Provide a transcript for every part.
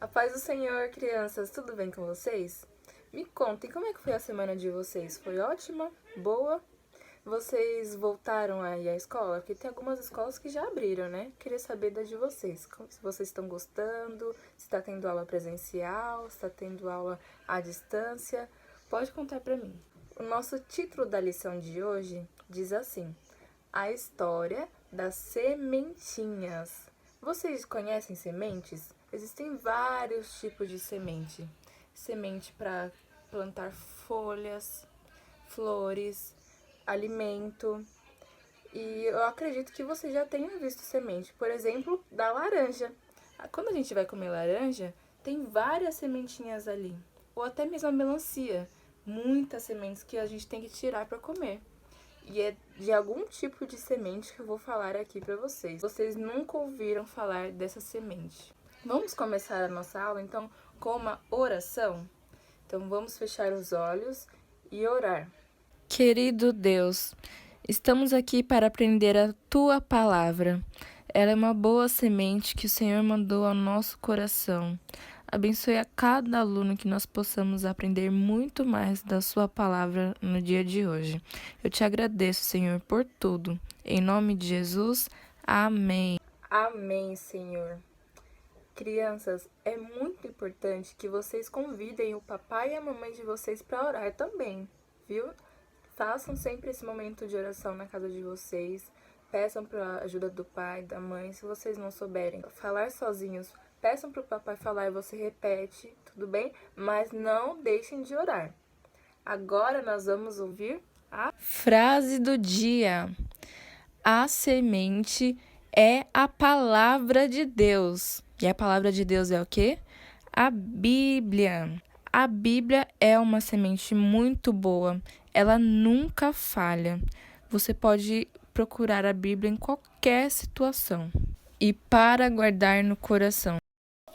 A paz do Senhor, crianças, tudo bem com vocês? Me contem, como é que foi a semana de vocês? Foi ótima? Boa? Vocês voltaram aí à escola? Porque tem algumas escolas que já abriram, né? Queria saber da de vocês. Se vocês estão gostando, se está tendo aula presencial, se está tendo aula à distância. Pode contar pra mim. O nosso título da lição de hoje diz assim: A história das sementinhas. Vocês conhecem sementes? Existem vários tipos de semente. Semente para plantar folhas, flores, alimento. E eu acredito que vocês já tenham visto semente, por exemplo, da laranja. Quando a gente vai comer laranja, tem várias sementinhas ali. Ou até mesmo a melancia. Muitas sementes que a gente tem que tirar para comer. E é de algum tipo de semente que eu vou falar aqui para vocês. Vocês nunca ouviram falar dessa semente. Vamos começar a nossa aula, então, com uma oração? Então, vamos fechar os olhos e orar. Querido Deus, estamos aqui para aprender a Tua palavra. Ela é uma boa semente que o Senhor mandou ao nosso coração. Abençoe a cada aluno que nós possamos aprender muito mais da Sua palavra no dia de hoje. Eu te agradeço, Senhor, por tudo. Em nome de Jesus, amém. Amém, Senhor. Crianças, é muito importante que vocês convidem o papai e a mamãe de vocês para orar também, viu? Façam sempre esse momento de oração na casa de vocês. Peçam para a ajuda do pai, da mãe. Se vocês não souberem falar sozinhos, peçam para o papai falar e você repete, tudo bem? Mas não deixem de orar. Agora nós vamos ouvir a Frase do dia: A semente é a palavra de Deus. E a palavra de Deus é o quê? A Bíblia. A Bíblia é uma semente muito boa. Ela nunca falha. Você pode procurar a Bíblia em qualquer situação. E para guardar no coração.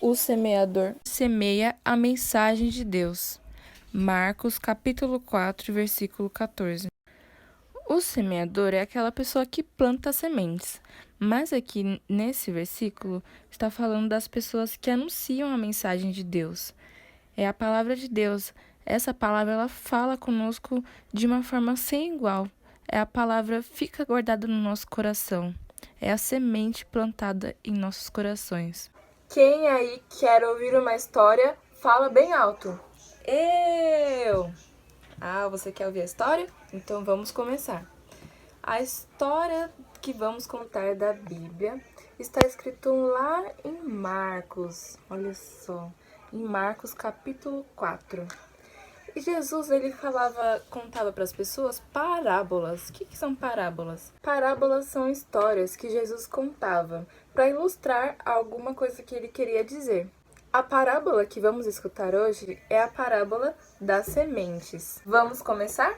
O semeador semeia a mensagem de Deus. Marcos capítulo 4, versículo 14. O semeador é aquela pessoa que planta sementes. Mas aqui nesse versículo está falando das pessoas que anunciam a mensagem de Deus. É a palavra de Deus. Essa palavra ela fala conosco de uma forma sem igual. É a palavra fica guardada no nosso coração. É a semente plantada em nossos corações. Quem aí quer ouvir uma história, fala bem alto. Eu! Ah, você quer ouvir a história? Então vamos começar. A história que vamos contar da Bíblia está escrito lá em Marcos. Olha só, em Marcos capítulo 4. E Jesus, ele contava para as pessoas parábolas. O que são parábolas? Parábolas são histórias que Jesus contava para ilustrar alguma coisa que ele queria dizer. A parábola que vamos escutar hoje é a parábola das sementes. Vamos começar?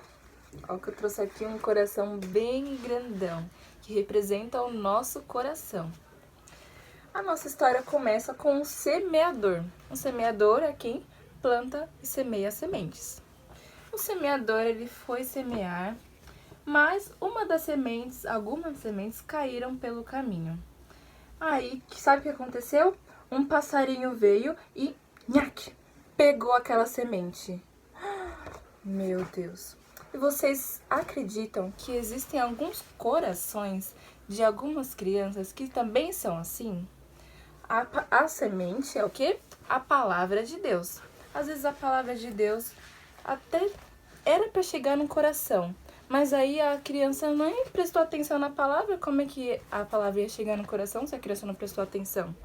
Ó, que eu trouxe aqui um coração bem grandão, que representa o nosso coração. A nossa história começa com um semeador. Um semeador é quem planta e semeia sementes. O semeador, ele foi semear, mas algumas sementes caíram pelo caminho. Aí, sabe o que aconteceu? Um passarinho veio e nhaque, pegou aquela semente. Meu Deus. E vocês acreditam que existem alguns corações de algumas crianças que também são assim? A semente é o quê? A palavra de Deus. Às vezes a palavra de Deus até era para chegar no coração, mas aí a criança nem prestou atenção na palavra. Como é que a palavra ia chegar no coração se a criança não prestou atenção?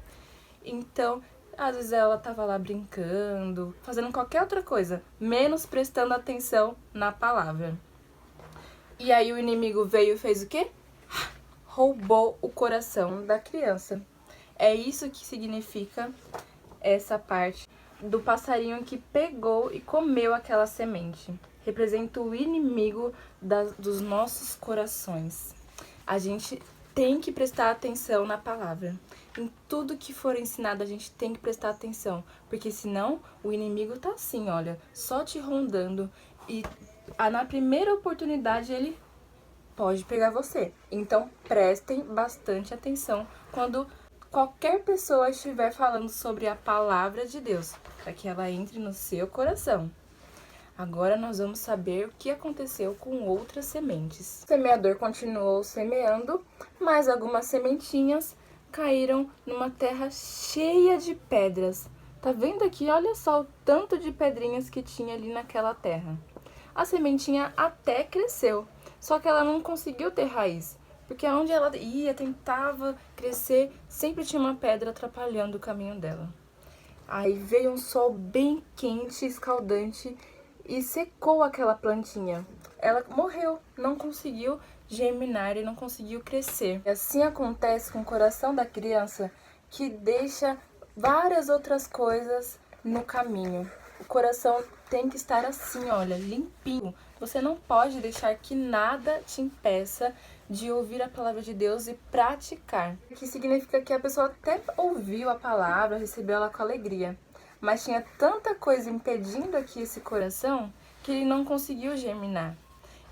Então, às vezes ela tava lá brincando, fazendo qualquer outra coisa, menos prestando atenção na palavra. E aí o inimigo veio e fez o quê? Roubou o coração da criança. É isso que significa essa parte do passarinho que pegou e comeu aquela semente. Representa o inimigo dos nossos corações. A gente tem que prestar atenção na palavra. Em tudo que for ensinado, a gente tem que prestar atenção. Porque senão, o inimigo tá assim, olha, só te rondando. E na primeira oportunidade, ele pode pegar você. Então, prestem bastante atenção qualquer pessoa estiver falando sobre a palavra de Deus, para que ela entre no seu coração. Agora nós vamos saber o que aconteceu com outras sementes. O semeador continuou semeando, mas algumas sementinhas caíram numa terra cheia de pedras. Tá vendo aqui? Olha só o tanto de pedrinhas que tinha ali naquela terra. A sementinha até cresceu, só que ela não conseguiu ter raiz, porque onde ela ia, tentava crescer, sempre tinha uma pedra atrapalhando o caminho dela. Aí veio um sol bem quente, escaldante, e secou aquela plantinha. Ela morreu, não conseguiu germinar e não conseguiu crescer. E assim acontece com o coração da criança, que deixa várias outras coisas no caminho. O coração tem que estar assim, olha, limpinho. Você não pode deixar que nada te impeça de ouvir a palavra de Deus e praticar. O que significa que a pessoa até ouviu a palavra, recebeu ela com alegria, mas tinha tanta coisa impedindo aqui esse coração que ele não conseguiu germinar.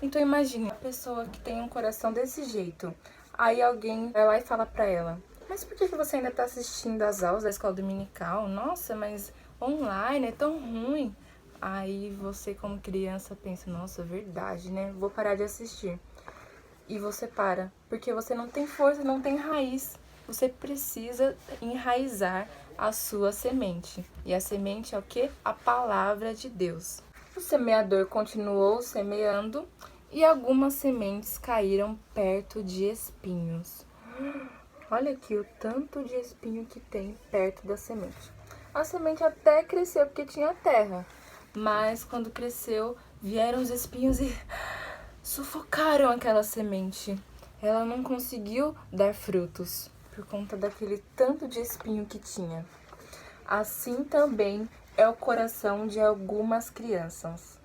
Então imagine a pessoa que tem um coração desse jeito. Aí alguém vai lá e fala pra ela: mas por que você ainda tá assistindo às aulas da escola dominical? Nossa, mas online é tão ruim. Aí você, como criança, pensa: nossa, verdade, né? Vou parar de assistir. E você para, porque você não tem força, não tem raiz. Você precisa enraizar a sua semente. E a semente é o quê? A palavra de Deus. O semeador continuou semeando e algumas sementes caíram perto de espinhos. Olha aqui o tanto de espinho que tem perto da semente. A semente até cresceu porque tinha terra, mas quando cresceu, vieram os espinhos e sufocaram aquela semente. Ela não conseguiu dar frutos por conta daquele tanto de espinho que tinha. Assim também é o coração de algumas crianças.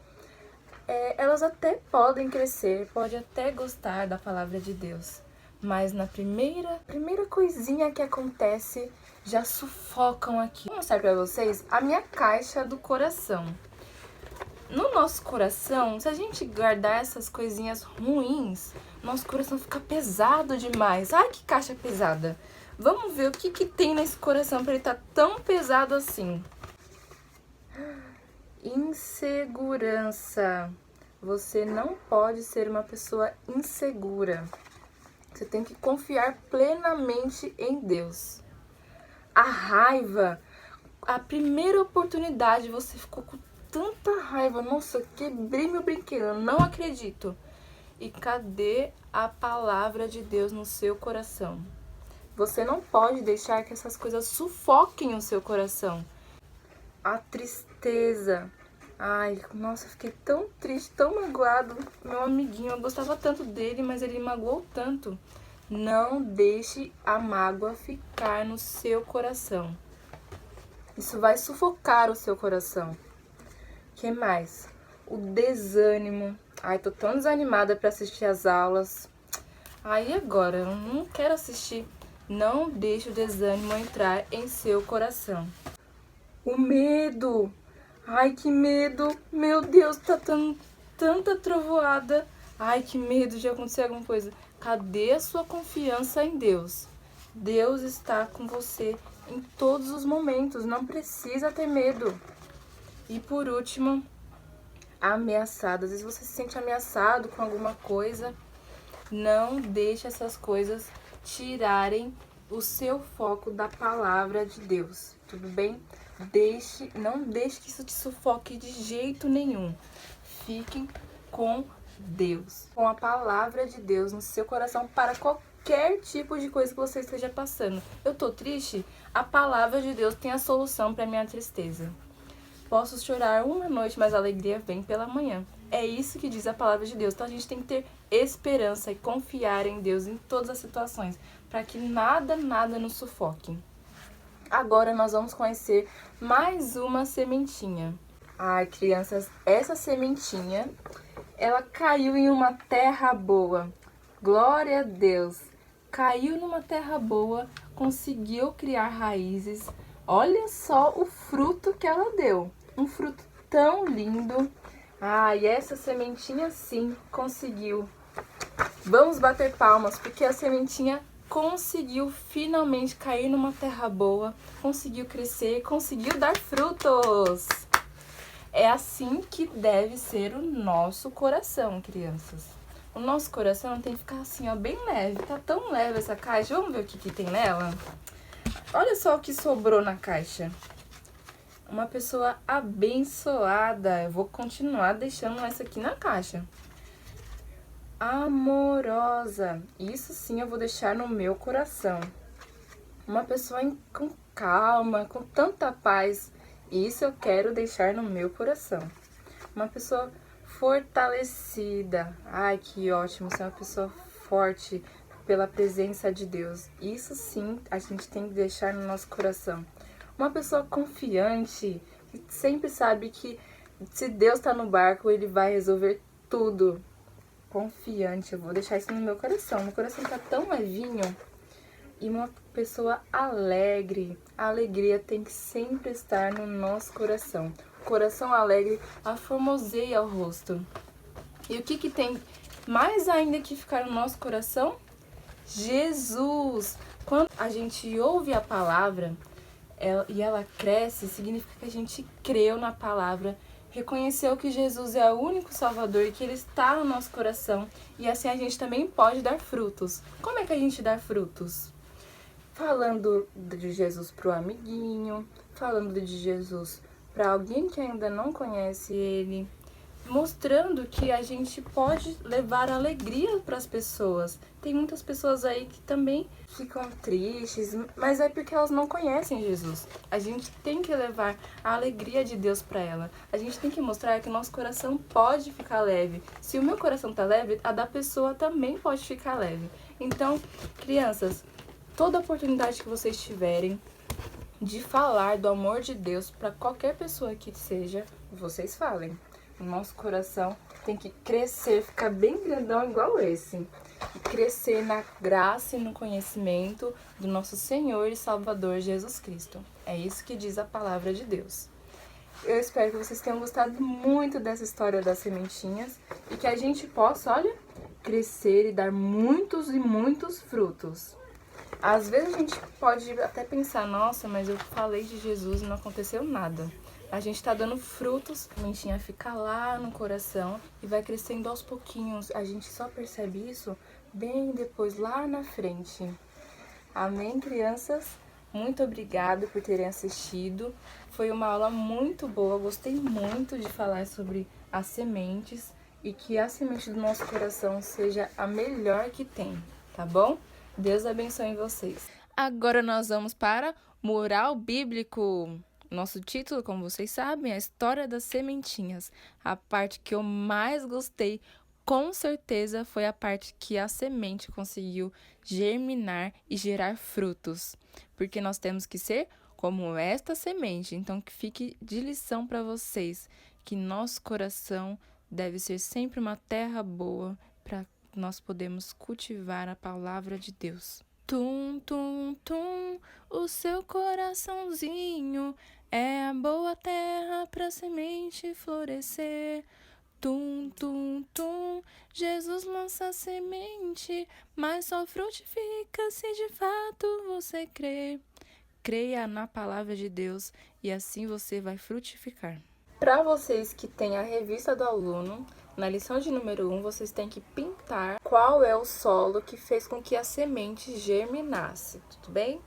Elas até podem crescer, podem até gostar da palavra de Deus, mas na primeira coisinha que acontece, já sufocam aqui. Vou mostrar pra vocês a minha caixa do coração. No nosso coração, se a gente guardar essas coisinhas ruins, nosso coração fica pesado demais. Ai, que caixa pesada! Vamos ver o que tem nesse coração para ele estar tão pesado assim. Insegurança. Você não pode ser uma pessoa insegura. Você tem que confiar plenamente em Deus. A raiva. A primeira oportunidade você ficou com tanta raiva. Nossa, quebrei meu brinquedo, não acredito. E cadê a palavra de Deus no seu coração? Você não pode deixar que essas coisas sufoquem o seu coração. A tristeza. Ai, nossa, fiquei tão triste, tão magoado. Meu amiguinho, eu gostava tanto dele, mas ele magoou tanto. Não deixe a mágoa ficar no seu coração. Isso vai sufocar o seu coração. Que mais? O desânimo. Ai, tô tão desanimada pra assistir as aulas. Aí agora, eu não quero assistir. Não deixe o desânimo entrar em seu coração. O medo. Ai, que medo. Meu Deus, tá tanta trovoada. Ai, que medo de acontecer alguma coisa. Cadê a sua confiança em Deus? Deus está com você em todos os momentos. Não precisa ter medo. E por último, ameaçado. Às vezes você se sente ameaçado com alguma coisa. Não deixe essas coisas tirarem o seu foco da palavra de Deus, tudo bem? Não deixe que isso te sufoque de jeito nenhum. Fiquem com Deus, com a palavra de Deus no seu coração para qualquer tipo de coisa que você esteja passando. Eu tô triste? A palavra de Deus tem a solução para minha tristeza. Posso chorar uma noite, mas a alegria vem pela manhã. É isso que diz a palavra de Deus. Então a gente tem que ter esperança e confiar em Deus em todas as situações, para que nada nos sufoque. Agora nós vamos conhecer mais uma sementinha. Ai, crianças, essa sementinha, ela caiu em uma terra boa. Glória a Deus! Caiu numa terra boa, conseguiu criar raízes. Olha só o fruto que ela deu. Um fruto tão lindo. E essa sementinha sim conseguiu. Vamos bater palmas, porque a sementinha conseguiu finalmente cair numa terra boa, conseguiu crescer, conseguiu dar frutos. É assim que deve ser o nosso coração, crianças. O nosso coração tem que ficar assim, ó, bem leve. Tá tão leve essa caixa. Vamos ver o que tem nela? Olha só o que sobrou na caixa. Uma pessoa abençoada. Eu vou continuar deixando essa aqui na caixa. Amorosa. Isso sim eu vou deixar no meu coração. Uma pessoa com calma, com tanta paz. Isso eu quero deixar no meu coração. Uma pessoa fortalecida. Ai, que ótimo ser uma pessoa forte pela presença de Deus. Isso sim a gente tem que deixar no nosso coração. Uma pessoa confiante, que sempre sabe que se Deus está no barco, Ele vai resolver tudo. Confiante, eu vou deixar isso no meu coração. Meu coração tá tão levinho. E uma pessoa alegre. A alegria tem que sempre estar no nosso coração. O coração alegre aformoseia o rosto. E o que tem mais ainda que ficar no nosso coração? Jesus! Quando a gente ouve a palavra e ela cresce, significa que a gente creu na palavra, reconheceu que Jesus é o único Salvador e que Ele está no nosso coração. E assim a gente também pode dar frutos. Como é que a gente dá frutos? Falando de Jesus para o amiguinho, falando de Jesus para alguém que ainda não conhece Ele, mostrando que a gente pode levar alegria para as pessoas. Tem muitas pessoas aí que também ficam tristes, mas é porque elas não conhecem Jesus. A gente tem que levar a alegria de Deus para ela. A gente tem que mostrar que o nosso coração pode ficar leve. Se o meu coração tá leve, a da pessoa também pode ficar leve. Então, crianças, toda oportunidade que vocês tiverem de falar do amor de Deus para qualquer pessoa que seja, vocês falem. O nosso coração tem que crescer, ficar bem grandão igual esse. E crescer na graça e no conhecimento do nosso Senhor e Salvador Jesus Cristo. É isso que diz a palavra de Deus. Eu espero que vocês tenham gostado muito dessa história das sementinhas e que a gente possa, olha, crescer e dar muitos e muitos frutos. Às vezes a gente pode até pensar, nossa, mas eu falei de Jesus e não aconteceu nada. A gente tá dando frutos, a sementinha fica lá no coração e vai crescendo aos pouquinhos. A gente só percebe isso bem depois, lá na frente. Amém, crianças? Muito obrigada por terem assistido. Foi uma aula muito boa, gostei muito de falar sobre as sementes e que a semente do nosso coração seja a melhor que tem, tá bom? Deus abençoe vocês. Agora nós vamos para Mural Bíblico. Nosso título, como vocês sabem, é a História das Sementinhas. A parte que eu mais gostei, com certeza, foi a parte que a semente conseguiu germinar e gerar frutos. Porque nós temos que ser como esta semente. Então, que fique de lição para vocês, que nosso coração deve ser sempre uma terra boa para nós podermos cultivar a palavra de Deus. Tum, tum, tum, o seu coraçãozinho é a boa terra pra semente florescer. Tum, tum, tum, Jesus lança semente, mas só frutifica se de fato você crer. Creia na palavra de Deus e assim você vai frutificar. Para vocês que têm a revista do aluno, na lição de número 1, vocês têm que pintar qual é o solo que fez com que a semente germinasse, tudo bem?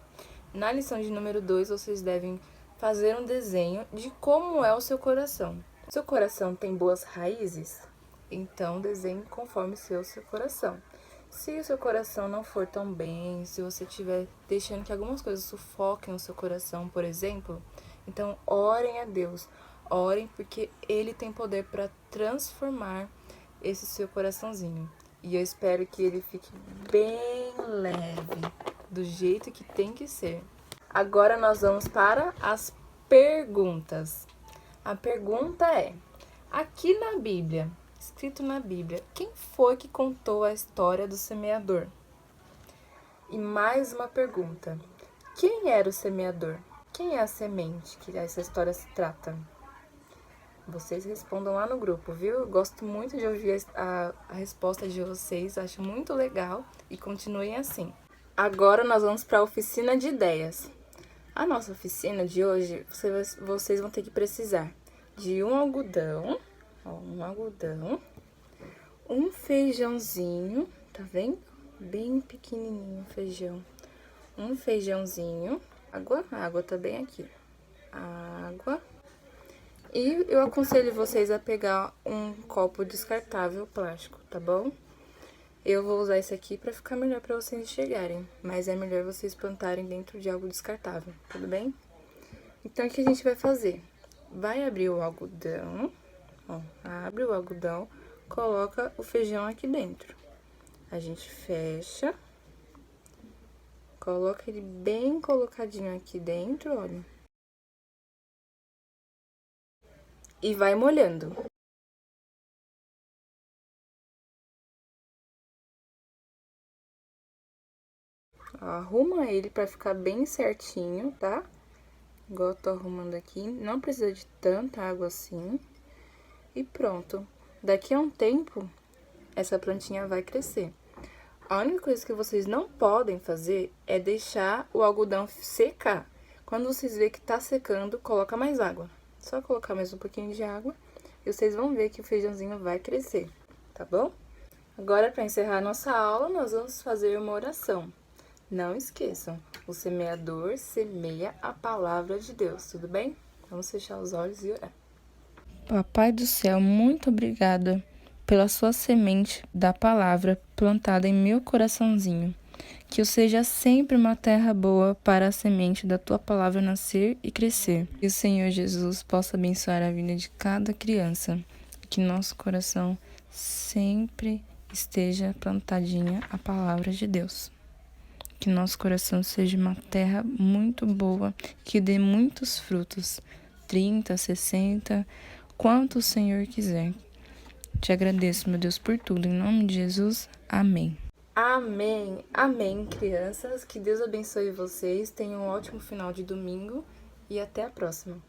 Na lição de número 2, vocês devem fazer um desenho de como é o seu coração. Seu coração tem boas raízes? Então, desenhe conforme seu coração. Se o seu coração não for tão bem, se você estiver deixando que algumas coisas sufoquem o seu coração, por exemplo, então orem a Deus. Orem porque Ele tem poder para transformar esse seu coraçãozinho. E eu espero que ele fique bem leve, do jeito que tem que ser. Agora nós vamos para as perguntas. A pergunta é, aqui na Bíblia, escrito na Bíblia, quem foi que contou a história do semeador? E mais uma pergunta, quem era o semeador? Quem é a semente que essa história se trata? Vocês respondam lá no grupo, viu? Eu gosto muito de ouvir a resposta de vocês, acho muito legal e continuem assim. Agora nós vamos para a oficina de ideias. A nossa oficina de hoje, vocês vão ter que precisar de um algodão, um feijãozinho, tá vendo? Bem pequenininho o feijão. Um feijãozinho, a água tá bem aqui. Água. E eu aconselho vocês a pegar um copo descartável plástico, tá bom? Eu vou usar esse aqui pra ficar melhor pra vocês enxergarem, mas é melhor vocês plantarem dentro de algo descartável, tudo bem? Então, o que a gente vai fazer? Vai abrir o algodão, ó, abre o algodão, coloca o feijão aqui dentro. A gente fecha, coloca ele bem colocadinho aqui dentro, olha. E vai molhando. Arruma ele pra ficar bem certinho, tá? Igual eu tô arrumando aqui. Não precisa de tanta água assim. E pronto. Daqui a um tempo, essa plantinha vai crescer. A única coisa que vocês não podem fazer é deixar o algodão secar. Quando vocês verem que tá secando, coloca mais água. Só colocar mais um pouquinho de água e vocês vão ver que o feijãozinho vai crescer, tá bom? Agora, para encerrar nossa aula, nós vamos fazer uma oração. Não esqueçam, o semeador semeia a palavra de Deus, tudo bem? Vamos fechar os olhos e orar. Papai do céu, muito obrigada pela sua semente da palavra plantada em meu coraçãozinho. Que eu seja sempre uma terra boa para a semente da tua palavra nascer e crescer. Que o Senhor Jesus possa abençoar a vida de cada criança. Que nosso coração sempre esteja plantadinha a palavra de Deus. Que nosso coração seja uma terra muito boa, que dê muitos frutos, 30, 60, quanto o Senhor quiser. Te agradeço, meu Deus, por tudo. Em nome de Jesus, amém. Amém, amém, crianças. Que Deus abençoe vocês. Tenham um ótimo final de domingo e até a próxima.